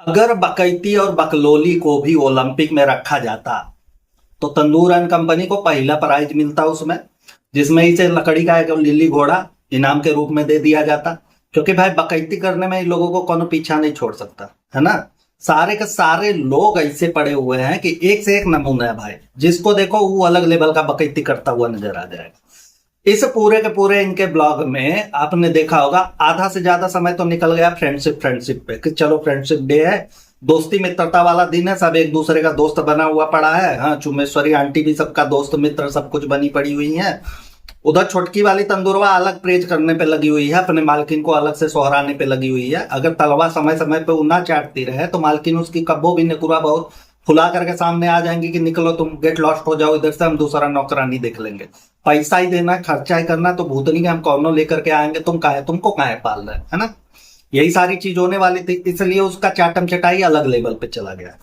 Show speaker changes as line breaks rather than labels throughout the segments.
अगर बकैती और बकलोली को भी ओलंपिक में रखा जाता तो तंदूर एंड कंपनी को पहला प्राइज मिलता उसमें, जिसमें इसे लकड़ी का एक लिली घोड़ा इनाम के रूप में दे दिया जाता। क्योंकि भाई बकैती करने में इन लोगों को कोनो पीछा नहीं छोड़ सकता, है ना। सारे के सारे लोग ऐसे पड़े हुए हैं कि एक से एक नमूना है भाई, जिसको देखो वो अलग लेवल का बकैती करता हुआ नजर आ जाएगा। इस पूरे के पूरे इनके ब्लॉग में आपने देखा होगा आधा से ज्यादा समय तो निकल गया फ्रेंडशिप फ्रेंडशिप पे, कि चलो फ्रेंडशिप डे है, दोस्ती मित्रता वाला दिन है, सब एक दूसरे का दोस्त बना हुआ पड़ा है। हाँ, चुमेश्वरी आंटी भी सबका दोस्त मित्र सब कुछ बनी पड़ी हुई है। उधर छोटकी वाली तंदुरवा अलग प्रेज करने पे लगी हुई है, अपने मालकिन को अलग से सोहराने पे लगी हुई है। अगर तलवा समय समय पे उना चाटती रहे तो मालकिन उसकी कब्बो भी निकुरा बहुत फुला करके सामने आ जाएंगी कि निकलो तुम, गेट लॉस्ट हो जाओ इधर से, हम दूसरा नौकरानी देख लेंगे। पैसा ही देना, खर्चा ही करना, तो भूतनी के हम कौनो लेकर के आएंगे, तुमको काहे पाल रहे है ना। यही सारी चीज होने वाली थी, इसलिए उसका चाटम चटाई अलग लेवल पे चला गया,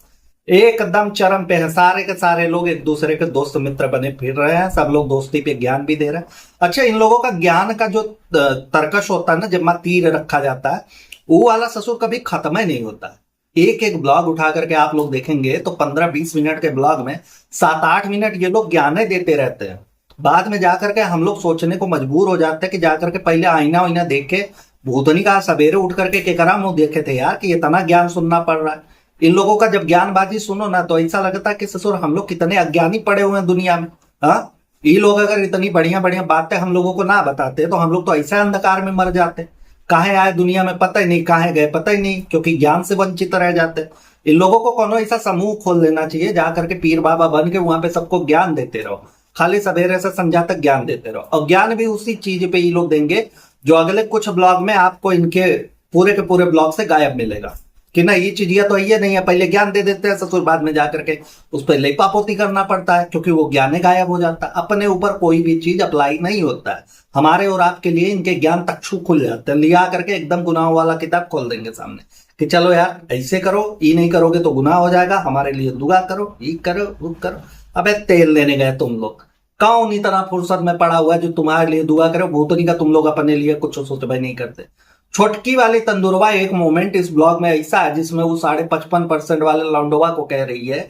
एकदम चरम पे है। सारे के सारे लोग एक दूसरे के दोस्त मित्र बने फिर रहे हैं, सब लोग दोस्ती पे ज्ञान भी दे रहे हैं। अच्छा, इन लोगों का ज्ञान का जो तर्कश होता है ना, जब तीर रखा जाता है, वो वाला ससुर कभी खत्म ही नहीं होता। एक एक ब्लॉग उठा करके आप लोग देखेंगे तो 15-20 मिनट के ब्लॉग में 7-8 मिनट ये लोग ज्ञान ही देते रहते हैं। बाद में जाकर के हम लोग सोचने को मजबूर हो जाते हैं कि जाकर के पहले आईना वाइना देख के, भूतनी का सवेरे उठ करके केकरा मुंह देखे थे यार कि इतना ज्ञान सुनना पड़ रहा है। इन लोगों का जब ज्ञानबाजी सुनो ना तो ऐसा लगता है कि ससुर हम लोग कितने अज्ञानी पड़े हुए हैं दुनिया में। हाँ, ये लोग अगर इतनी बढ़िया बढ़िया बातें हम लोगों को ना बताते तो हम लोग तो ऐसे अंधकार में मर जाते। काहे आए दुनिया में पता ही नहीं, काहे गए पता ही नहीं, क्योंकि ज्ञान से वंचित रह जाते। इन लोगों को कोनो ऐसा समूह खोल लेना चाहिए, जा करके पीर बाबा बन के वहां पे सबको ज्ञान देते रहो, खाली सवेरे से संध्या तक ज्ञान देते रहो। और ज्ञान भी उसी चीज पे ये लोग देंगे जो अगले कुछ ब्लॉग में आपको इनके पूरे के पूरे ब्लॉग से गायब मिलेगा कि ना, ये चीज तो ये नहीं है। पहले ज्ञान दे देते हैं ससुर, बाद में जाकर के उस पर लेपापोती करना पड़ता है, क्योंकि वो ज्ञान गायब हो जाता है। अपने ऊपर कोई भी चीज अप्लाई नहीं होता है। हमारे और आपके लिए इनके ज्ञान तक्षु खुल जाते हैं, लिया करके एकदम गुनाहों वाला किताब खोल देंगे सामने कि चलो यार ऐसे करो, ये नहीं करोगे तो गुनाह हो जाएगा, हमारे लिए दुआ करो, ये करो वो करो। अबे तेल लेने गए तुम लोग, कौन इतना फुर्सत में पड़ा हुआ है जो तुम्हारे लिए दुआ करो। भूतनी का तुम लोग अपने लिए कुछ सोच भाई नहीं करते। छोटकी वाली तंदुरवा एक मोमेंट इस ब्लॉग में ऐसा है जिसमें वो 55% वाले लौंडोवा को कह रही है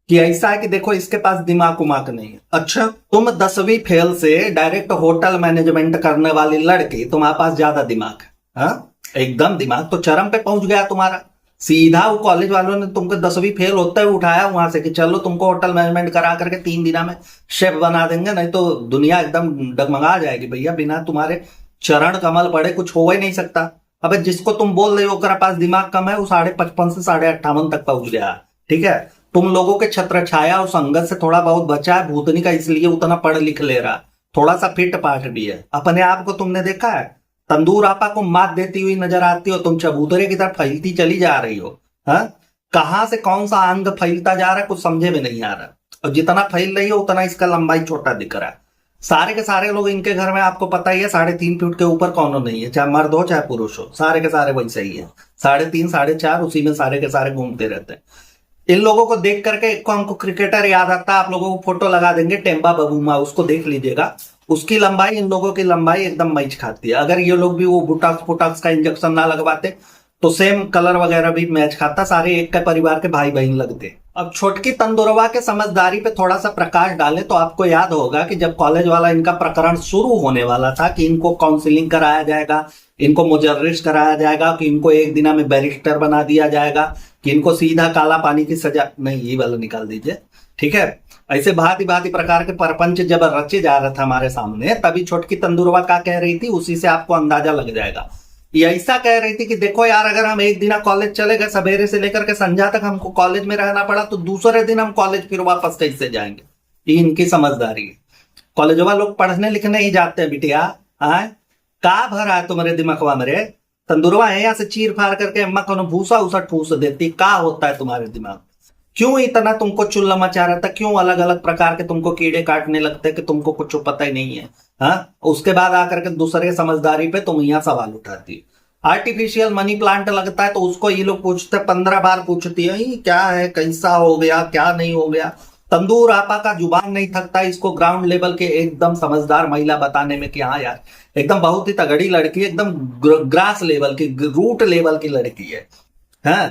कि ऐसा है कि देखो इसके पास दिमाग उमाक नहीं है। अच्छा, तुम 10वीं फेल से डायरेक्ट होटल मैनेजमेंट करने वाली लड़की, तुम्हारे पास ज्यादा दिमाग है। हाँ, एकदम दिमाग तो चरम पे पहुंच गया तुम्हारा। सीधा वो कॉलेज वालों ने तुमको 10वीं फेल होते हुए उठाया वहां से कि चलो तुमको होटल मैनेजमेंट करा करके 3 दिन में शेफ बना देंगे, नहीं तो दुनिया एकदम डगमगा जाएगी भैया, बिना तुम्हारे चरण कमल पड़े कुछ हो ही नहीं सकता। अबे जिसको तुम बोल रहे हो ओकरा पास दिमाग कम है, वो 55.5 से 58.5 तक पहुंच गया। ठीक है, तुम लोगों के छत्र छाया और संगत से थोड़ा बहुत बचा है भूतनी का, इसलिए उतना पढ़ लिख ले रहा, थोड़ा सा फिट पाठ भी है। अपने आप को तुमने देखा है, तंदूर आपा को मात देती हुई नजर आती हो, तुम चबूतरे की तरफ फैलती चली जा रही हो। हाँ, कहां से कौन सा अंग फैलता जा रहा है कुछ समझे में नहीं आ रहा, और जितना फैल रही हो उतना इसका लंबाई छोटा दिख रहा है। सारे के सारे लोग इनके घर में आपको पता ही है 3.5 फीट के ऊपर कौन नहीं है, चाहे मर्द हो चाहे पुरुष हो, सारे के सारे वैसे ही है। 3.5 4.5 उसी में सारे के सारे घूमते रहते हैं। इन लोगों को देख करके एक को हमको क्रिकेटर याद आता है, आप लोगों को फोटो लगा देंगे टेम्बा बबूमा, उसको देख लीजिएगा। उसकी लंबाई इन लोगों की लंबाई एकदम मैच खाती है। अगर ये लोग भी वो बुटाक्स पुटाक्स का इंजेक्शन ना लगवाते तो सेम कलर वगैरह भी मैच खाता, सारे एक के परिवार के भाई बहन लगते। अब छोटकी तंदुरवा के समझदारी पे थोड़ा सा प्रकाश डाले तो आपको याद होगा कि जब कॉलेज वाला इनका प्रकरण शुरू होने वाला था कि इनको काउंसलिंग कराया जाएगा, इनको मुजर्रिश कराया जाएगा, कि इनको एक दिना में बैरिस्टर बना दिया जाएगा, कि इनको सीधा काला पानी की सजा, नहीं ये वाला निकाल दीजिए, ठीक है। ऐसे भांति भांति प्रकार के परपंच जब रचे जा रहा था हमारे सामने, तभी छोटकी तंदुरवा क्या कह रही थी उसी से आपको अंदाजा लग जाएगा। ये ऐसा कह रही थी कि देखो यार, अगर हम एक दिन कॉलेज चले गए, सवेरे से लेकर के संध्या तक हमको कॉलेज में रहना पड़ा, तो दूसरे दिन हम कॉलेज फिर वापस कैसे जाएंगे। ये इनकी समझदारी है। कॉलेज वाले लोग पढ़ने लिखने ही जाते हैं बिटिया, हाँ का भरा है तुम्हारे दिमागवा मेरे तंदुरवा है, यहाँ से चीर फाड़ करके अम्मा को भूसा उसा ठूस देती, का होता है तुम्हारे दिमाग, क्यों इतना तुमको चुल्ला मचा रहा था, क्यों अलग अलग प्रकार के तुमको कीड़े काटने लगते कि तुमको कुछ पता ही नहीं है। हाँ, उसके बाद आकर के दूसरे समझदारी पे तुम यहाँ सवाल उठाती। आर्टिफिशियल मनी प्लांट लगता है तो उसको ये लोग पूछते, 15 बार पूछती है क्या है, कैसा हो गया, क्या नहीं हो गया। तंदूर आपा का जुबान नहीं थकता इसको ग्राउंड लेवल के एकदम समझदार महिला बताने में कि हाँ यार एकदम बहुत ही तगड़ी लड़की है, एकदम ग्रास लेवल की, रूट लेवल की लड़की है। हाँ,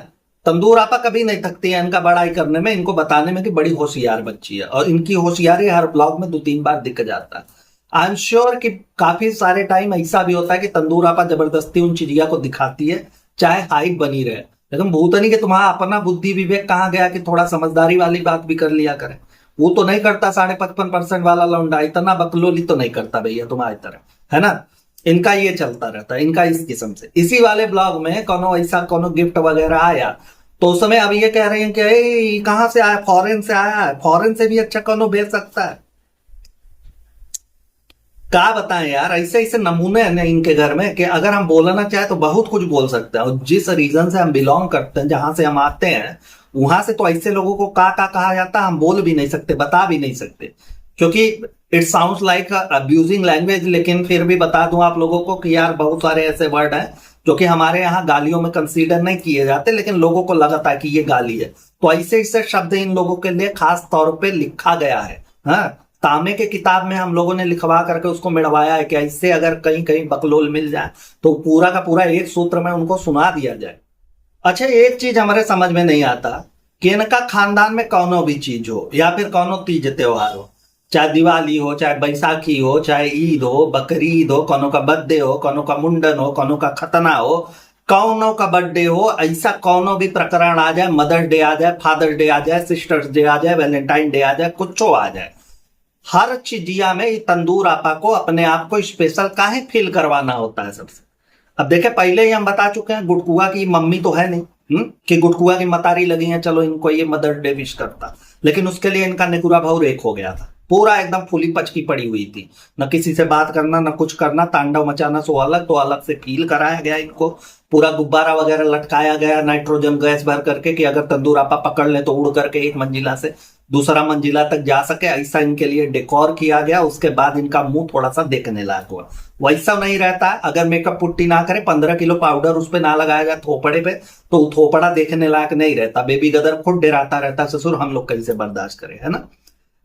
तंदूर आपा कभी नहीं थकती है इनका बड़ाई करने में, इनको बताने में कि बड़ी होशियार बच्ची है, और इनकी होशियारी हर ब्लॉग में 2-3 बार दिख जाता है। आई एम श्योर कि काफी सारे टाइम ऐसा भी होता है कि तंदूर आपा जबरदस्ती उन चिड़िया को दिखाती है, चाहे हाइट बनी रहे, लेकिन भूतनी कि तुम्हारा अपना बुद्धि विवेक कहाँ गया कि थोड़ा समझदारी वाली बात भी कर लिया करे। वो तो नहीं करता 55.5% वाला लौंडा, इतना बकलोली तो नहीं करता भैया तुम्हारी तरह, है ना। इनका ये चलता रहता है, इनका इस किस्म से। इसी वाले ब्लॉग में कोनो ऐसा कोनो गिफ्ट वगैरह आया तो उस समय अब ये कह रहे हैं कि कहां से आया, फॉरेन से आया है, फॉरेन से भी अच्छा कोनो भेज सकता है। क्या बताएं यार, ऐसे ऐसे नमूने हैं ना इनके घर में कि अगर हम बोलना चाहे तो बहुत कुछ बोल सकते हैं, और जिस रीजन से हम बिलोंग करते हैं, जहां से हम आते हैं, वहां से तो ऐसे लोगों को का कहा जाता है हम बोल भी नहीं सकते, बता भी नहीं सकते, क्योंकि it sounds like abusing language. लेकिन फिर भी बता दूं आप लोगों को कि यार बहुत सारे ऐसे वर्ड हैं जो कि हमारे यहाँ गालियों में कंसीडर नहीं किए जाते, लेकिन लोगों को लगता है कि ये गाली है, तो ऐसे ऐसे शब्द इन लोगों के लिए खास तौर पे लिखा गया है। हाँ, तामे के किताब में हम लोगों ने लिखवा करके उसको मिड़वाया है कि इससे अगर कहीं कहीं बकलोल मिल जाए तो पूरा का पूरा एक सूत्र में उनको सुना दिया जाए। अच्छा, एक चीज हमारे समझ में नहीं आता कि इनका खानदान में कौनो भी चीज हो या फिर कौनो तीज त्योहार हो, चाहे दिवाली हो, चाहे बैसाखी हो, चाहे ईद हो, बकरीद हो, कोनो का बर्थडे हो, कोनो का मुंडन हो, कोनो का खतना हो, कौनो का बर्थडे हो, ऐसा कौनो भी प्रकरण आ जाए, मदर्स डे आ जाए, फादर्स डे आ जाए, सिस्टर्स डे आ जाए, वैलेंटाइन डे आ जाए, कुछ आ जाए, हर चीजिया में ये तंदूर आपा को अपने आप को स्पेशल काहे फील करवाना होता है सबसे। अब देखे, पहले ही हम बता चुके हैं गुटकुआ की मम्मी तो है नहीं, कि गुटकुआ की मतारी लगी है, चलो इनको ये मदर डे विश करता, लेकिन उसके लिए इनका निकुरा भाव एक हो गया था, पूरा एकदम फूली पचकी पड़ी हुई थी, न किसी से बात करना न कुछ करना, तांडव मचाना सो अलग, तो अलग से फील कराया गया इनको, पूरा गुब्बारा वगैरह लटकाया गया नाइट्रोजन गैस भर करके कि अगर तंदूर आपा पकड़ ले तो उड़ करके एक मंजिला से दूसरा मंजिला तक जा सके, ऐसा इनके लिए डेकोर किया गया। उसके बाद इनका मुंह थोड़ा सा देखने लायक हुआ, वैसा नहीं रहता है अगर मेकअप पुट्टी ना करे, 15 किलो पाउडर उस पर ना लगाया जाए थोपड़े पे, तो थोपड़ा देखने लायक नहीं रहता। बेबी गदर खुद डराता रहता, ससुर हम लोग कैसे बर्दाश्त करें, है ना।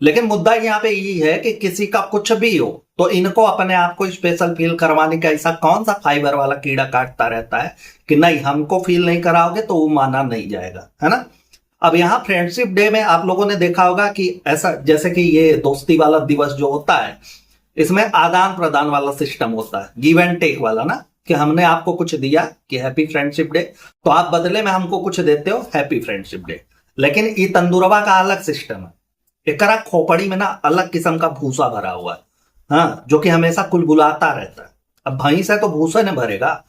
लेकिन मुद्दा यहाँ पे यही है कि किसी का कुछ भी हो तो इनको अपने आप को स्पेशल फील करवाने का ऐसा कौन सा फाइबर वाला कीड़ा काटता रहता है कि नहीं हमको फील नहीं कराओगे तो वो माना नहीं जाएगा, है ना। अब यहाँ फ्रेंडशिप डे में आप लोगों ने देखा होगा कि ऐसा जैसे कि ये दोस्ती वाला दिवस जो होता है, इसमें आदान प्रदान वाला सिस्टम होता है, गिव एंड टेक वाला ना, कि हमने आपको कुछ दिया कि हैप्पी फ्रेंडशिप डे, तो आप बदले में हमको कुछ देते हो, हैप्पी फ्रेंडशिप डे। लेकिन ये तंदूरवा का अलग सिस्टम है, एकरा खोपड़ी में ना अलग किस्म का भूसा भरा हुआ है, हाँ, जो कि हमेशा कुलबुलाता रहता है। अब भैंस है तो भूसा ने भरेगा।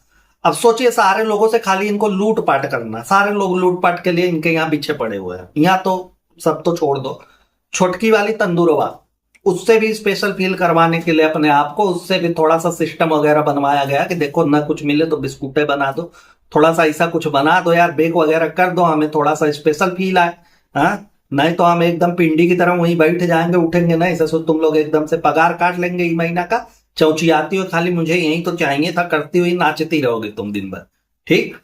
अब सोचिए सारे लोगों से खाली इनको लूट पाट करना, सारे लोग लूट पाट के लिए इनके यहाँ पीछे पड़े हुए हैं। यहाँ तो सब तो छोड़ दो, छोटकी वाली तंदूरवा, उससे भी स्पेशल फील करवाने के लिए अपने आप को, उससे भी थोड़ा सा सिस्टम वगैरह बनवाया गया कि देखो ना कुछ मिले तो बिस्कुटे बना दो, थोड़ा सा ऐसा कुछ बना दो यार, बेक वगैरह कर दो, हमें थोड़ा सा स्पेशल फील आए। हाँ, नहीं तो हम एकदम पिंडी की तरह वहीं बैठ जाएंगे, उठेंगे नहीं, ससुर तुम लोग एकदम से पगार काट लेंगे इस महीना का, चौचियाती हो खाली मुझे यही तो चाहिए था, करती हुई नाचती रहोगे तुम दिन भर, ठीक।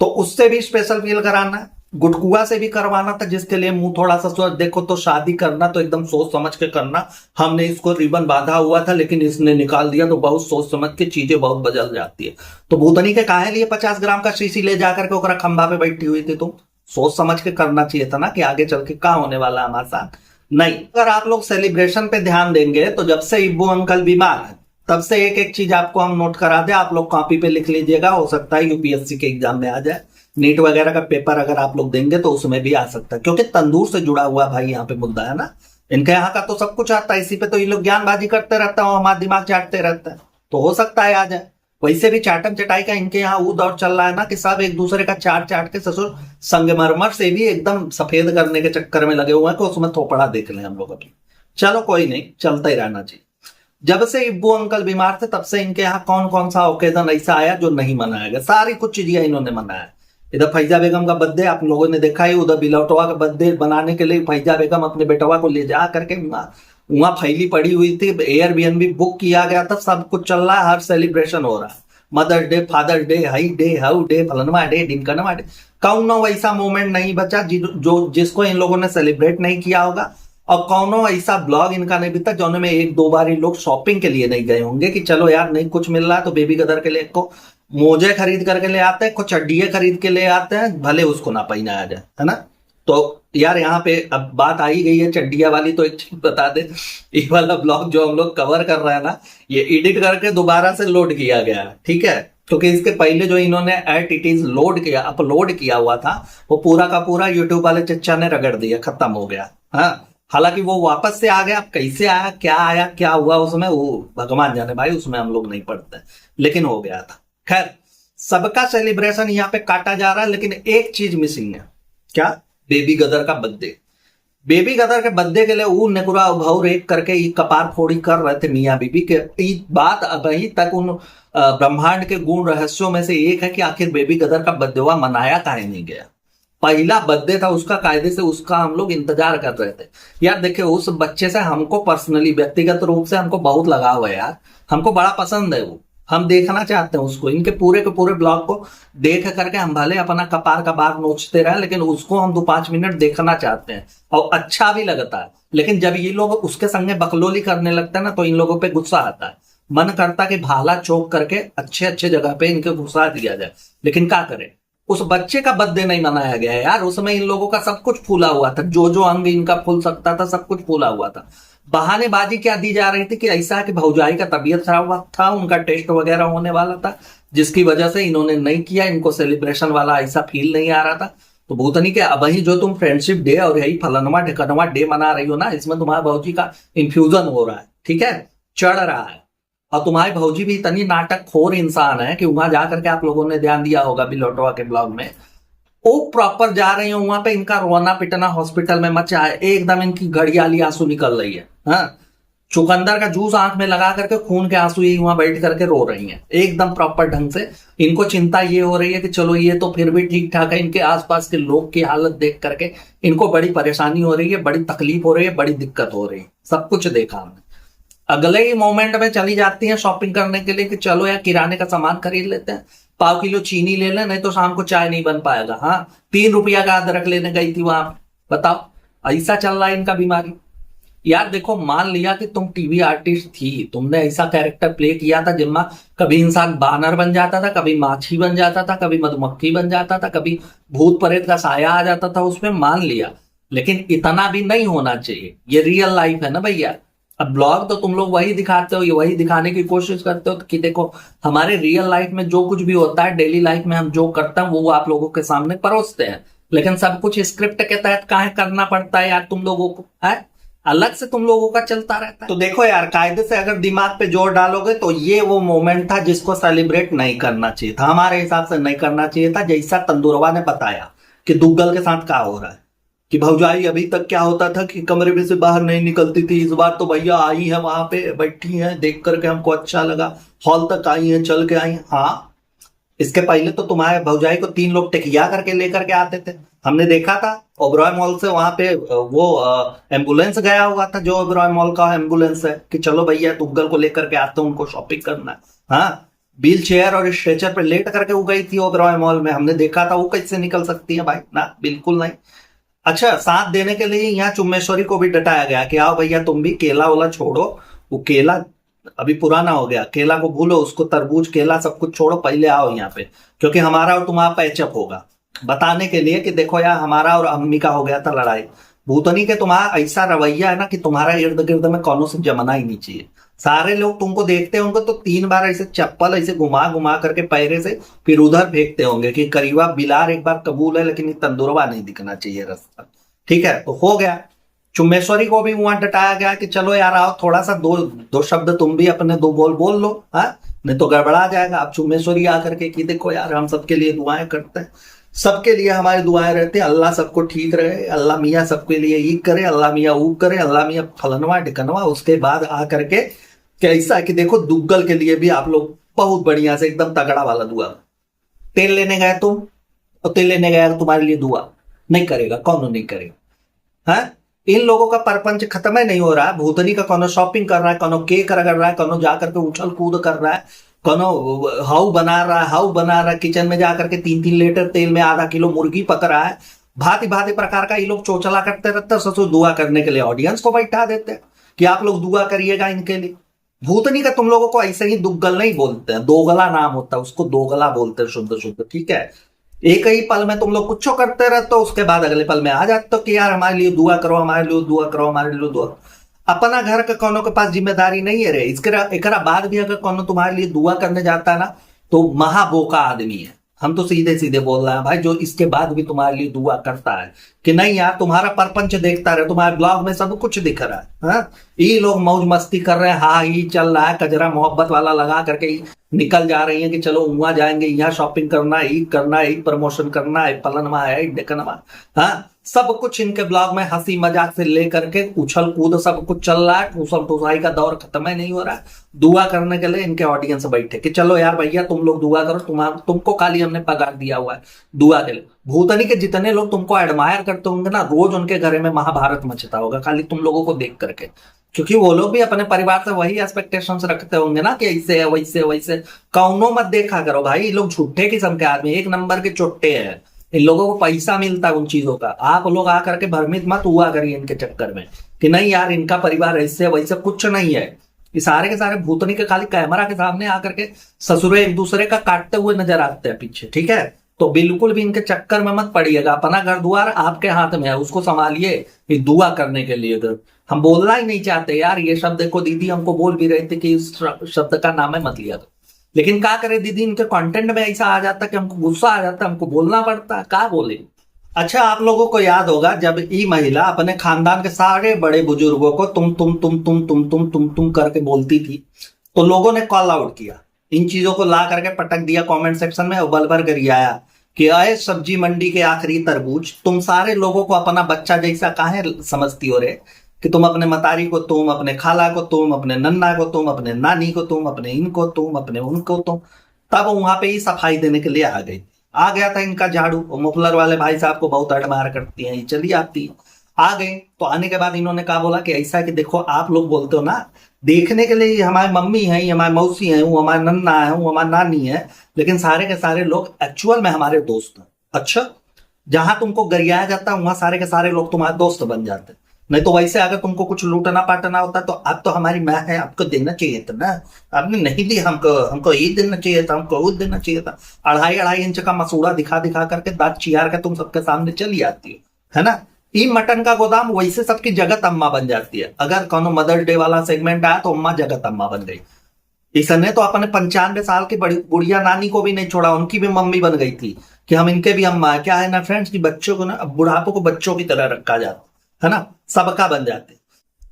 तो उससे भी स्पेशल फील कराना, गुटकुआ से भी करवाना था, जिसके लिए मुंह थोड़ा सा सोच, देखो तो शादी करना तो एकदम सोच समझ के करना, हमने इसको रिबन बांधा हुआ था लेकिन इसने निकाल दिया, तो बहुत सोच समझ के चीजें बहुत बदल जाती है। तो भूतनी के काहे लिए 50 ग्राम का शीशी ले जाकर के ओकरा खंभा पे बैठी हुई थी, तुम सोच समझ के करना चाहिए था ना कि आगे चल के क्या होने वाला हमारे साथ। नहीं, अगर आप लोग सेलिब्रेशन पे ध्यान देंगे तो जब से इब्बू अंकल बीमार है तब से एक एक चीज आपको हम नोट करा दे, आप लोग कॉपी पे लिख लीजिएगा, हो सकता है यूपीएससी के एग्जाम में आ जाए, नीट वगैरह का पेपर अगर आप लोग देंगे तो उसमें भी आ सकता है, क्योंकि तंदूर से जुड़ा हुआ भाई यहाँ पे मुद्दा है ना। इनके यहाँ का तो सब कुछ आता है, इसी पे तो ये लोग ज्ञानबाजी करते रहते हैं, हमारा दिमाग चाटते रहते हैं, तो हो सकता है आ जाए। वैसे भी चाटम चटाई का इनके यहाँ वो दौर चल रहा है ना कि सब एक दूसरे का चाट चाट के ससुर संगमरमर से भी एकदम सफेद करने के चक्कर में लगे हुए हैं कि उसमें थोपड़ा देख लें हम लोग अभी। चलो कोई नहीं, चलता ही रहना चाहिए। जब से इब्बू अंकल बीमार थे तब से इनके यहाँ कौन कौन सा ओकेजन ऐसा आया जो नहीं मनाया गया, सारी कुछ चीजें इन्होंने मनाया। इधर फैजा बेगम का बर्थडे आप लोगों ने देखा ही, उधर बिलौटवा का बर्थडे बनाने के लिए फैजा बेगम अपने बेटवा को ले जा करके वहां फैली पड़ी हुई थी, एयरबीएनबी बुक किया गया था, सब कुछ चल रहा है, हर सेलिब्रेशन हो रहा है, mother's day, father's day, high day, how day, फलनवा डे, ढिमकनवा डे, कौनो वैसा मोमेंट नहीं बचा जो जिसको इन लोगों ने सेलिब्रेट नहीं किया होगा, और कौनो ऐसा ब्लॉग इनका नहीं बीता जो में 1-2 बार इन लोग शॉपिंग के लिए नहीं गए होंगे कि चलो यार नहीं कुछ मिल रहा है तो बेबी गदर के लिए को मोजे खरीद करके ले आते हैं, कुछ चड्डियां खरीद के ले आते हैं, भले उसको ना पहना आ जाए, है ना। तो यार यहाँ पे अब बात आ ही गई है चड्डिया वाली, तो एक चीज बता दे, ये वाला ब्लॉग जो हम लोग कवर कर रहे हैं ना, ये एडिट करके दोबारा से लोड किया गया है, ठीक है। क्योंकि इसके पहले जो इन्होंने एट इट इज लोड किया, अपलोड किया हुआ था, वो पूरा का पूरा यूट्यूब वाले चच्चा ने रगड़ दिया, खत्म हो गया। हाँ, हालांकि वो वापस से आ गया, अब कैसे आया क्या हुआ उसमें, वो भगवान जाने भाई, उसमें हम लोग नहीं पढ़ते, लेकिन हो गया था। खैर, सबका सेलिब्रेशन यहाँ पे काटा जा रहा है, लेकिन एक चीज मिसिंग है। क्या? बेबी गदर का बर्थडे। बेबी गदर के बर्थडे के लिए वो नेकुरा भाव रेप करके ये कपार फोड़ी कर रहे थे मियाँ बीबी के। ये बात अभी तक उन ब्रह्मांड के गुण रहस्यों में से एक है कि आखिर बेबी गदर का बर्थडे हुआ, मनाया काहे नहीं गया। पहला बर्थडे था उसका, कायदे से उसका हम लोग इंतजार कर रहे थे। यार देखिए, उस बच्चे से हमको पर्सनली, व्यक्तिगत रूप से हमको बहुत लगाव है यार, हमको बड़ा पसंद है वो, हम देखना चाहते हैं उसको। इनके पूरे के पूरे ब्लॉग को देख करके हम भले अपना कपार का बार नोचते रहे, लेकिन उसको हम 2-5 मिनट देखना चाहते हैं, और अच्छा भी लगता है। लेकिन जब ये लोग उसके संगे बकलोली करने लगते हैं ना, तो इन लोगों पे गुस्सा आता है, मन करता कि भाला चौक करके अच्छे अच्छे जगह पे इनके घुसा दिया जाए। लेकिन क्या करें, उस बच्चे का बर्थडे नहीं मनाया गया यार। उसमें इन लोगों का सब कुछ फूला हुआ था, जो जो अंग इनका फूल सकता था सब कुछ फूला हुआ था। बहानेबाजी क्या दी जा रही थी कि ऐसा है कि भौजाई का तबीयत खराब हुआ था, उनका टेस्ट वगैरह होने वाला था, जिसकी वजह से इन्होंने नहीं किया, इनको सेलिब्रेशन वाला ऐसा फील नहीं आ रहा था। तो भूतनी के अब ही जो तुम फ्रेंडशिप डे और यही फलनवा ढिकनवा डे मना रही हो ना, इसमें तुम्हारे भौजी का इन्फ्यूजन हो रहा है, ठीक है, चढ़ रहा है। और तुम्हारी भौजी भी इतनी नाटक खोर इंसान है कि वहां जाकर के आप लोगों ने ध्यान दिया होगा बिलोटवा के ब्लॉग में, वो प्रॉपर जा रही हो वहां पे, इनका रोना पिटना हॉस्पिटल में मचा है, एकदम इनकी घड़ियाली आंसू निकल रही है। हाँ, चुकंदर का जूस आंख में लगा करके खून के आंसू ही वहां बैठ करके रो रही हैं, एकदम प्रॉपर ढंग से। इनको चिंता ये हो रही है कि चलो ये तो फिर भी ठीक ठाक है, इनके आसपास के लोग की हालत देख करके इनको बड़ी परेशानी हो रही है, बड़ी तकलीफ हो रही है, बड़ी दिक्कत हो रही है। सब कुछ देखा हमने। अगले ही मोमेंट में चली जाती है शॉपिंग करने के लिए कि चलो यार किराने का सामान खरीद लेते हैं, 5 किलो चीनी ले लें, नहीं तो शाम को चाय नहीं बन पाएगा। हाँ, 3 रुपया का अदरक लेने गई थी वहां, बताओ ऐसा चल रहा है इनका बीमारी। यार देखो, मान लिया कि तुम टीवी आर्टिस्ट थी, तुमने ऐसा कैरेक्टर प्ले किया था जिनमें कभी इंसान बानर बन जाता था, कभी माछी बन जाता था, कभी मधुमक्खी बन जाता था, कभी भूत प्रेत का साया आ जाता था उसमें, मान लिया, लेकिन इतना भी नहीं होना चाहिए। ये रियल लाइफ है ना भैया। अब ब्लॉग तो तुम लोग वही दिखाते हो, ये वही दिखाने की कोशिश करते हो कि देखो हमारे रियल लाइफ में जो कुछ भी होता है, डेली लाइफ में हम जो करते हैं वो आप लोगों के सामने परोसते हैं, लेकिन सब कुछ स्क्रिप्ट के तहत काहे करना पड़ता है यार तुम लोगों को, है अलग से तुम लोगों का चलता रहता है। तो देखो यार, कायदे से अगर दिमाग पे जोर डालोगे तो ये वो मोमेंट था जिसको सेलिब्रेट नहीं करना चाहिए था, हमारे हिसाब से नहीं करना चाहिए था। जैसा तंदुरवा ने बताया कि दुग्गल के साथ क्या हो रहा है, कि भौजाई अभी तक क्या होता था कि कमरे में से बाहर नहीं निकलती थी, इस बार तो भैया आई है, वहां पे बैठी है, देख करके हमको अच्छा लगा, हॉल तक आई है, चल के आई है। हाँ, इसके पहले तो तुम्हारे भौजाई को 3 लोग टेकिया करके लेकर के आते थे, हमने देखा था। ओबरॉय मॉल से वहां पे वो एम्बुलेंस गया हुआ था, जो ओबरॉय मॉल का एम्बुलेंस है, कि चलो भैया दुग्गल को लेकर के आते हैं, उनको शॉपिंग करना है। हाँ, व्हील चेयर और स्ट्रेचर पे लेट करके वो गई थी ओबरॉय मॉल में, हमने देखा था। वो कैसे निकल सकती है भाई, ना बिल्कुल नहीं। अच्छा, साथ देने के लिए यहाँ चुम्मेश्वरी को भी डटाया गया कि आओ भैया तुम भी, केला वाला छोड़ो, वो केला अभी पुराना हो गया, केला को भूलो, उसको तरबूज केला सब कुछ छोड़ो, पहले आओ यहाँ पे, क्योंकि हमारा और तुम्हारा पैचअप होगा, बताने के लिए कि देखो यार हमारा और अम्मी का हो गया था लड़ाई। भूतनी के तुम्हारा ऐसा रवैया है ना कि तुम्हारा इर्द गिर्द में कौनों से जमना ही नहीं चाहिए। सारे लोग तुमको देखते होंगे तो 3 बार ऐसे चप्पल ऐसे घुमा घुमा करके पैरे से फिर उधर फेंकते होंगे कि करीबा बिलार एक बार कबूल है, लेकिन ये तंदुरवा नहीं दिखना चाहिए रास्ता। ठीक है, तो हो गया। चुम्मेश्वरी को भी वहां डटाया गया कि चलो यार आओ, थोड़ा सा दो शब्द तुम भी अपने 2 बोल लो, हाँ, नहीं तो गड़बड़ा जाएगा। अब चुम्मेश्वरी आकर के कि देखो यार हम सबके लिए दुआएं करते हैं, सबके लिए हमारी दुआएं रहती है, अल्लाह सबको ठीक रहे, अल्लाह मियाँ सबके लिए ईद करे, अल्लाह मियाँ ऊब करे, अल्लाह मियाँ फलनवा ढिकनवा। उसके बाद आ करके कैसा कि देखो दुग्गल के लिए भी आप लोग बहुत बढ़िया से एकदम तगड़ा वाला दुआ, तेल लेने गए तुम और तेल लेने गया तुम्हारे लिए दुआ नहीं करेगा, कौन नहीं करेगा। हाँ, इन लोगों का परपंच खत्म है नहीं हो रहा है। भूतनी का कौनो शॉपिंग कर रहा है, कौनो केक रगड़ रहा है, कौनो जाकर के उछल कूद कर रहा है, कौनो हाउ बना रहा है, किचन में जाकर के 3-3 लीटर तेल में आधा किलो मुर्गी पक रहा है। भांति भांति प्रकार का ये लोग चोचला करते रहते हैं। ससुर दुआ करने के लिए ऑडियंस को बैठा देते हैं कि आप लोग दुआ करिएगा इनके लिए। भूतनी का तुम लोगों को ऐसे ही दुग्गल नहीं बोलते हैं, दोगला नाम होता है उसको, दोगला बोलते हैं शुद्ध शुद्ध, ठीक है। एक ही पल में तुम लोग कुछ करते रहते हो, उसके बाद अगले पल में आ जाते हो कि यार हमारे लिए दुआ करो, हमारे लिए दुआ करो, हमारे लिए दुआ। अपना घर का कोनो के पास जिम्मेदारी नहीं है रे। एकरा बाद भी अगर कोनो तुम्हारे लिए दुआ करने जाता है ना तो महाबोका आदमी है। हम तो सीधे सीधे बोल रहे हैं भाई, जो इसके बाद भी तुम्हारे लिए दुआ करता है कि नहीं यार तुम्हारा परपंच देखता रहे, तुम्हारे ब्लॉग में सब कुछ दिख रहा है। हाँ? ये लोग मौज मस्ती कर रहे हैं, हाँ ही चल रहा है, कजरा मोहब्बत वाला लगा करके निकल जा रही है कि चलो वहां जाएंगे, यहाँ शॉपिंग करना है, ईद करना है, ईद प्रमोशन करना है, पलनमा है, डेकनमा। हाँ, सब कुछ इनके ब्लॉग में हंसी मजाक से लेकर के उछल कूद सब कुछ चल रहा है। ठूसम ठूसाई का दौर खत्म ही नहीं हो रहा है। दुआ करने के लिए इनके ऑडियंस बैठे कि चलो यार भैया तुम लोग दुआ करो, तुमको खाली हमने पगार दिया हुआ है दुआ के लिए। भूतनी के जितने लोग तुमको एडमायर करते होंगे ना, रोज उनके घर में महाभारत मचता होगा खाली तुम लोगों को देख करके, क्योंकि वो लोग भी अपने परिवार से वही एक्सपेक्टेशंस रखते होंगे ना कि ऐसे है वैसे वैसे। कौनो मत देखा करो भाई, ये लोग झूठे किस्म के आदमी, एक नंबर के चोट्टे हैं। इन लोगों को पैसा मिलता है उन चीजों का। आप लोग आकर के भ्रमित मत हुआ करिए इनके चक्कर में कि नहीं यार इनका परिवार ऐसे वैसे, कुछ नहीं है। ये सारे के सारे भूतनी के खाली कैमरा के सामने आकर के ससुरे एक दूसरे का काटते हुए नजर आते हैं पीछे, ठीक है। तो बिल्कुल भी इनके चक्कर में मत पड़िएगा। अपना घर द्वार आपके हाथ में है, उसको संभालिए। ये दुआ करने के लिए अगर हम बोलना ही नहीं चाहते यार, ये शब्द देखो दीदी हमको बोल भी रहे थे कि इस शब्द का नाम है मत लिया करो, लेकिन क्या करे दीदी, इनके कंटेंट में ऐसा आ जाता कि हमको गुस्सा आ जाता, हमको बोलना पड़ता है, क्या बोले। अच्छा, आप लोगों को याद होगा जब ये महिला अपने खानदान के सारे बड़े बुजुर्गों को तुम करके बोलती थी, तो लोगों ने कॉल आउट किया, इन चीजों को ला करके पटक दिया कमेंट सेक्शन में, बल भर कर आया कि आए सब्जी मंडी के आखिरी तरबूज, तुम सारे लोगों को अपना बच्चा जैसा काहे समझती हो रे, कि तुम अपने मतारी को तुम, अपने खाला को तुम, अपने नन्ना को तुम, अपने नानी को तुम, अपने इनको तुम, अपने उनको तुम। तब वहां पे ही सफाई देने के लिए आ गया था इनका झाड़ू। मुफलर वाले भाई साहब को बहुत अडमार करती हैं, चली आती आ गए। तो आने के बाद इन्होंने कहा बोला कि ऐसा कि देखो आप लोग बोलते हो ना, देखने के लिए हमारी मम्मी है, हमारी मौसी है, वो हमारा नन्ना है, वो हमारी नानी है, लेकिन सारे के सारे लोग एक्चुअल में हमारे दोस्त हैं। अच्छा, जहां तुमको गरियाया जाता है वहां सारे के सारे लोग तुम्हारे दोस्त बन जाते हैं। नहीं तो वैसे अगर तुमको कुछ लूटना पाटना होता तो अब तो हमारी माँ है, आपको देना चाहिए था ना, आपने नहीं दिया हमको ये देना चाहिए था, हमको वो देना चाहिए था। 2.5 इंच का मसूड़ा दिखा दिखा करके दांत चियार के तुम सबके सामने चली आती हो, है ना। ई मटन का गोदाम वैसे सबकी जगत अम्मा बन जाती है। अगर कोनो मदर्स डे वाला सेगमेंट आया तो अम्मा जगत अम्मा बन गई। इसने तो अपने 95 साल की बड़ी बुढ़िया नानी को भी नहीं छोड़ा, उनकी भी मम्मी बन गई थी कि हम इनके भी अम्मा है। क्या है ना फ्रेंड्स, की बच्चों को ना, बुढ़ापो को बच्चों की तरह रखा जाता है ना, सबका बन जाते।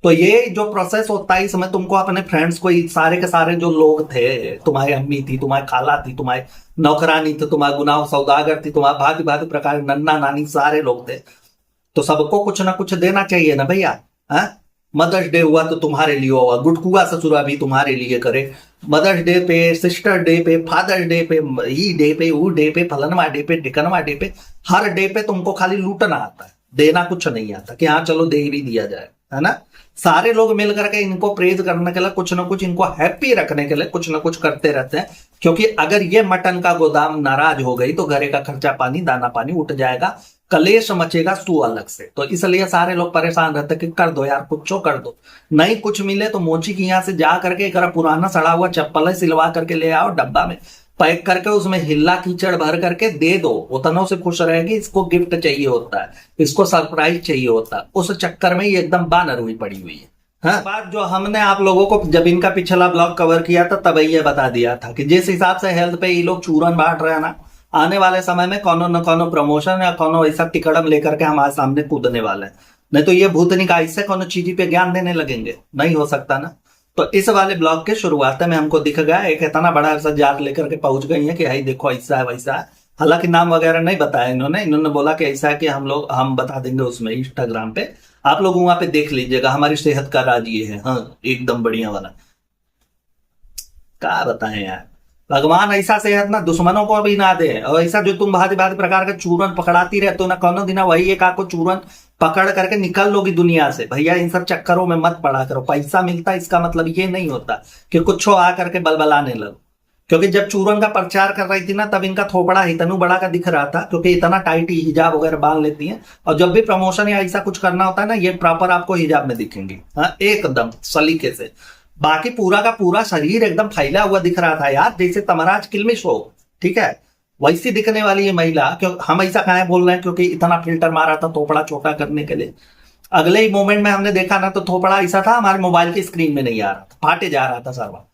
तो ये जो प्रोसेस होता है इसमें तुमको अपने फ्रेंड्स को, सारे के सारे जो लोग थे, तुम्हारी अम्मी थी, तुम्हारी खाला थी, तुम्हारी नौकरानी थी, तुम्हारे गुनाह सौदागर थी, तुम्हारे भांति भांति प्रकार नन्ना नानी सारे लोग थे, तो सबको कुछ ना कुछ देना चाहिए ना भैया। मदर्स डे हुआ तो तुम्हारे लिए हुआ, गुटकुआ ससुरा भी तुम्हारे लिए करे। मदर्स डे पे, सिस्टर डे पे, फादर डे पे, ई डे पे, वो डे पे, फलनवा डे पे, ढिकनवा डे पे, हर डे पे तुमको खाली लूटना आता है, देना कुछ नहीं आता कि हाँ चलो दे भी दिया जाए, है ना। सारे लोग मिल करके इनको प्रेज करने के लिए, कुछ ना कुछ इनको हैप्पी रखने के लिए कुछ ना कुछ करते रहते हैं, क्योंकि अगर ये मटन का गोदाम नाराज हो गई तो घरे का खर्चा पानी, दाना पानी उठ जाएगा, कलेश मचेगा सू अलग से। तो इसलिए सारे लोग परेशान रहते कि कर दो यार, कुछ कर दो। नहीं कुछ मिले तो मोची की यहाँ से जा करके एक पुराना सड़ा हुआ चप्पल सिलवा करके ले आओ, डब्बा में पैक करके उसमें हिल्ला कीचड़ भर करके दे दो, उतनों से खुश रहेगी। इसको गिफ्ट चाहिए होता है, इसको सरप्राइज चाहिए होता है, उस चक्कर में ये एकदम बानर हुई पड़ी हुई है। हाँ, बात जो हमने आप लोगों को जब इनका पिछला ब्लॉग कवर किया था तब ये बता दिया था कि जिस हिसाब से हेल्थ पे ये लोग चूरन बांट रहे हैं ना, आने वाले समय में कोनो न कोनो प्रमोशन या कोनो ऐसा टिकड़म लेकर के हमारे सामने कूदने वाले हैं। नहीं तो ये भूतनी का इससे कोनो चीज पे ज्ञान देने लगेंगे, नहीं हो सकता ना। तो इस वाले ब्लॉग के शुरुआत में हमको दिख गया एक इतना बड़ा सा जार लेकर के पहुंच गई है कि भाई देखो ऐसा है वैसा है। हालांकि नाम वगैरह नहीं बताया इन्होंने बोला कि ऐसा है कि हम बता देंगे उसमें इंस्टाग्राम पे, आप लोग वहां पे देख लीजिएगा, हमारी सेहत का राज ये है। हाँ, एकदम बढ़िया वाला। क्या बताएं यार, भगवान ऐसा सेहत ना दुश्मनों को भी ना दे। और ऐसा जो तुम भांति भांति प्रकार के चूरन पकड़ाती रहते हो ना, कोनो दिन वही एक आको चूरन पकड़ करके निकल लोगी दुनिया से। भैया इन सब चक्करों में मत पड़ा करो। पैसा मिलता है इसका मतलब ये नहीं होता कि कुछ आ करके बलबलाने लगो। क्योंकि जब चूरन का प्रचार कर रही थी ना, तब इनका थोपड़ा इतनू बड़ा का दिख रहा था, क्योंकि इतना टाइट हिजाब वगैरह बांध लेती हैं। और जब भी प्रमोशन या ऐसा कुछ करना होता है ना, ये प्रॉपर आपको हिजाब में दिखेंगी। हाँ, एकदम सलीके से। बाकी पूरा का पूरा शरीर एकदम फैला हुआ दिख रहा था यार, जैसे तमराज किलमिश हो, ठीक है, वैसी दिखने वाली ये महिला। क्यों हम ऐसा काहे बोल रहे हैं? क्योंकि इतना फिल्टर मारा था थोपड़ा छोटा करने के लिए। अगले ही मोमेंट में हमने देखा ना तो थोपड़ा ऐसा था हमारे मोबाइल की स्क्रीन में नहीं आ रहा था, फाटे जा रहा था सर्वर,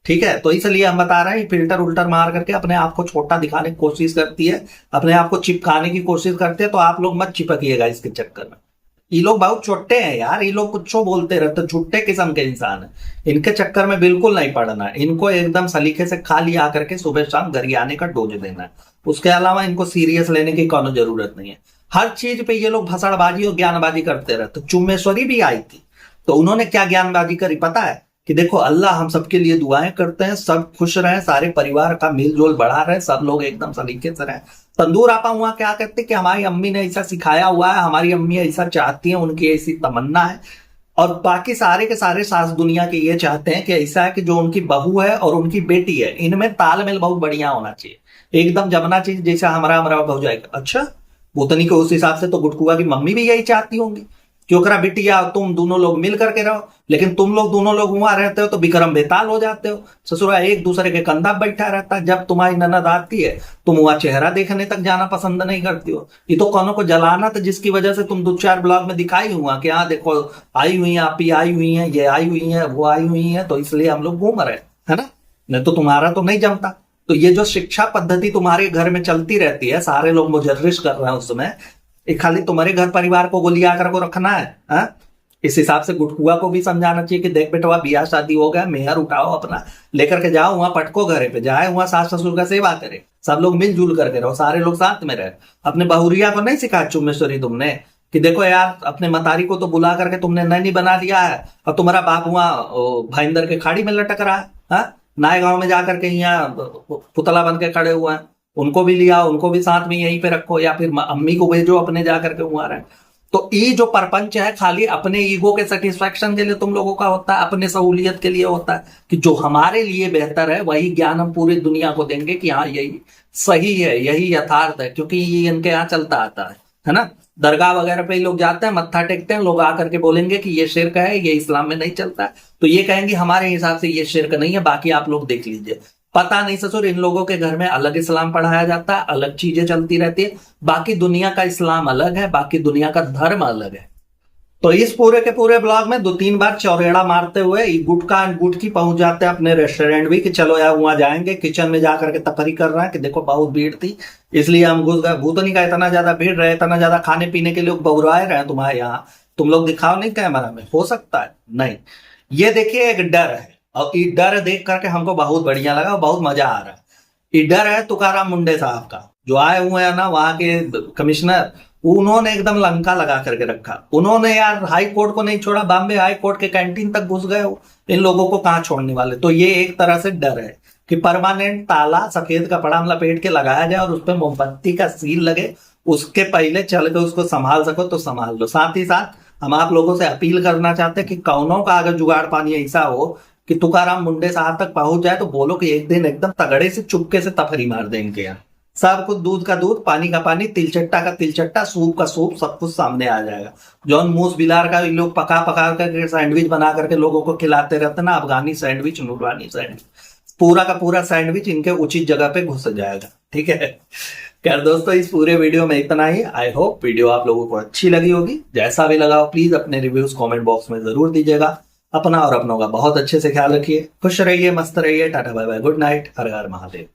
ठीक है। तो इसलिए हम बता रहे हैं फिल्टर उल्टर मार करके अपने आप को छोटा दिखाने की कोशिश करती है, अपने आप को चिपकाने की कोशिश करते हैं। तो आप लोग मत चिपकिएगा इसके चक्कर में। ये लोग बहुत छोटे हैं यार, ये लोग कुछ बोलते रहते, छुट्टे किस्म के इंसान है। इनके चक्कर में बिल्कुल नहीं पड़ना है, इनको एकदम सलीके से खा लिया करके सुबह शाम घर आने का डोज देना है। उसके अलावा इनको सीरियस लेने की कोनो जरूरत नहीं है। हर चीज पे ये लोग भसड़बाजी और ज्ञानबाजी करते रहते। चुम्मेश्वरी भी आई थी तो उन्होंने क्या ज्ञानबाजी करी पता है? कि देखो अल्लाह हम सबके लिए दुआएं करते हैं, सब खुश रहे, सारे परिवार का मेलजोल बढ़ा रहे, सब लोग एकदम सलीके से रहे। तंदूर आपा हुआ क्या कहते कि हमारी अम्मी ने ऐसा सिखाया हुआ है, हमारी अम्मी ऐसा चाहती है, उनकी ऐसी तमन्ना है। और बाकी सारे के सारे सास दुनिया के ये चाहते हैं कि ऐसा है कि जो उनकी बहू है और उनकी बेटी है, इनमें तालमेल बहुत बढ़िया होना चाहिए, एकदम जमना चाहिए, जैसा हमारा हमारा हो जाएगा। अच्छा, भूतनी के उस हिसाब से तो गुटकुआ की मम्मी भी यही चाहती होंगी, क्योंकि बिटिया तुम दोनों लोग मिल करके रहो। लेकिन तुम लोग दोनों लोग वहां रहते हो तो विक्रम बेताल हो जाते हो, ससुरा एक दूसरे के कंधा बैठा रहता है। जब तुम्हारी ननद आती है तुम वहां चेहरा देखने तक जाना पसंद नहीं करती हो। ये तो कौनों को जलाना था, जिसकी वजह से तुम 2-4 ब्लॉग में दिखाई हुआ कि हाँ देखो आई हुई है, आप ही आई हुई है, ये आई हुई है, वो आई हुई है, तो इसलिए हम लोग घूम रहे है ना। नहीं तो तुम्हारा तो नहीं जमता। तो ये जो शिक्षा पद्धति तुम्हारे घर में चलती रहती है, सारे लोग मुजर्रिश कर रहे हैं उसमें, ये खाली तुम्हारे घर परिवार को गोलियां कर को रखना है, हा? इस हिसाब से गुटकुआ को भी समझाना चाहिए कि देख बेटवा बियाह शादी हो गया, मेहर उठाओ अपना, लेकर के जाओ वहां, पटको घरे पे जाए, वहां सास ससुर का सेवा करे, सब लोग मिलजुल करके रहो, सारे लोग साथ में रहे। अपने बहुरिया को नहीं सिखाया चुम्मेश्वरी तुमने कि देखो यार अपने मतारी को तो बुला करके तुमने नैनी बना दिया है, और तुम्हारा बाप वहां भाईंदर के खाड़ी में लटक रहा है, हाँ? नए गांव में जाकर के यहाँ पुतला बन के खड़े हुए हैं, उनको भी लिया, उनको भी साथ में यहीं पे रखो, या फिर अम्मी को भेजो अपने जाकर के वहां रहे। तो ये जो परपंच है खाली अपने ईगो के सेटिस्फेक्शन के लिए तुम लोगों का होता है, अपने सहूलियत के लिए होता है, कि जो हमारे लिए बेहतर है वही ज्ञान हम पूरी दुनिया को देंगे कि हाँ यही सही है, यही यथार्थ है, क्योंकि ये इनके यहाँ चलता आता है ना। दरगाह वगैरह पे लोग जाते हैं, मत्था टेकते हैं, लोग आकर के बोलेंगे कि ये शिर्क है, ये इस्लाम में नहीं चलता है, तो ये कहेंगे हमारे हिसाब से ये शिर्क नहीं है, बाकी आप लोग देख लीजिए। पता नहीं ससुर, इन लोगों के घर में अलग इस्लाम पढ़ाया जाता है, अलग चीजें चलती रहती है, बाकी दुनिया का इस्लाम अलग है, बाकी दुनिया का धर्म अलग है। तो इस पूरे के पूरे ब्लॉग में 2-3 बार चौरेड़ा मारते हुए गुटका एंड गुटकी पहुंच जाते हैं अपने रेस्टोरेंट भी, कि चलो यार वहां जाएंगे, किचन में जाकर के तकरी कर रहे हैं कि देखो बहुत भीड़ थी इसलिए हम घुस गए। भूतनी का इतना ज्यादा भीड़ रहे, इतना ज्यादा खाने पीने के लोग बहुराए रहे तुम्हारे यहाँ, तुम लोग दिखाओ नहीं कैमरा में, हो सकता है नहीं। ये देखिए एक डर है, और ये डर देख करके हमको बहुत बढ़िया लगा, बहुत मजा आ रहा है। ये डर है तुकाराम मुंडे साहब का, जो आए हुए हैं ना वहां के कमिश्नर, उन्होंने एकदम लंका लगा करके रखा। उन्होंने यार हाई कोर्ट को नहीं छोड़ा, बॉम्बे हाई कोर्ट के कैंटीन तक घुस गए हो, इन लोगों को कहां छोड़ने वाले। तो ये एक तरह से डर है कि परमानेंट ताला सफेद कपड़ा में लपेट के लगाया जाए और उस पर मोमबत्ती का सील लगे, उसके पहले चल के उसको संभाल सको तो संभाल लो। साथ ही साथ हम आप लोगों से अपील करना चाहते हैं कि कौनों का अगर जुगाड़ पानी ऐसा हो कि तुकाराम मुंडे साहब तक पहुंच जाए, तो बोलो कि एक दिन एकदम तगड़े से चुपके से तफरी मार देंगे यहाँ। सब कुछ दूध का दूध, पानी का पानी, तिलचट्टा का तिलचट्टा, सूप का सूप, सब कुछ सामने आ जाएगा। जॉन मूस बिलार का लोग पका पका करके सैंडविच बना करके लोगों को खिलाते रहते ना, अफगानी सैंडविच, नूरानी सैंडविच, पूरा का पूरा सैंडविच इनके उचित जगह पे घुस जाएगा, ठीक है। खैर दोस्तों, इस पूरे वीडियो में इतना ही। आई होप वीडियो आप लोगों को अच्छी लगी होगी। जैसा भी लगा हो प्लीज अपने रिव्यूज कमेंट बॉक्स में जरूर दीजिएगा। अपना और अपनों का बहुत अच्छे से ख्याल रखिए, खुश रहिए, मस्त रहिए, tata bye bye, good night, हर हर महादेव।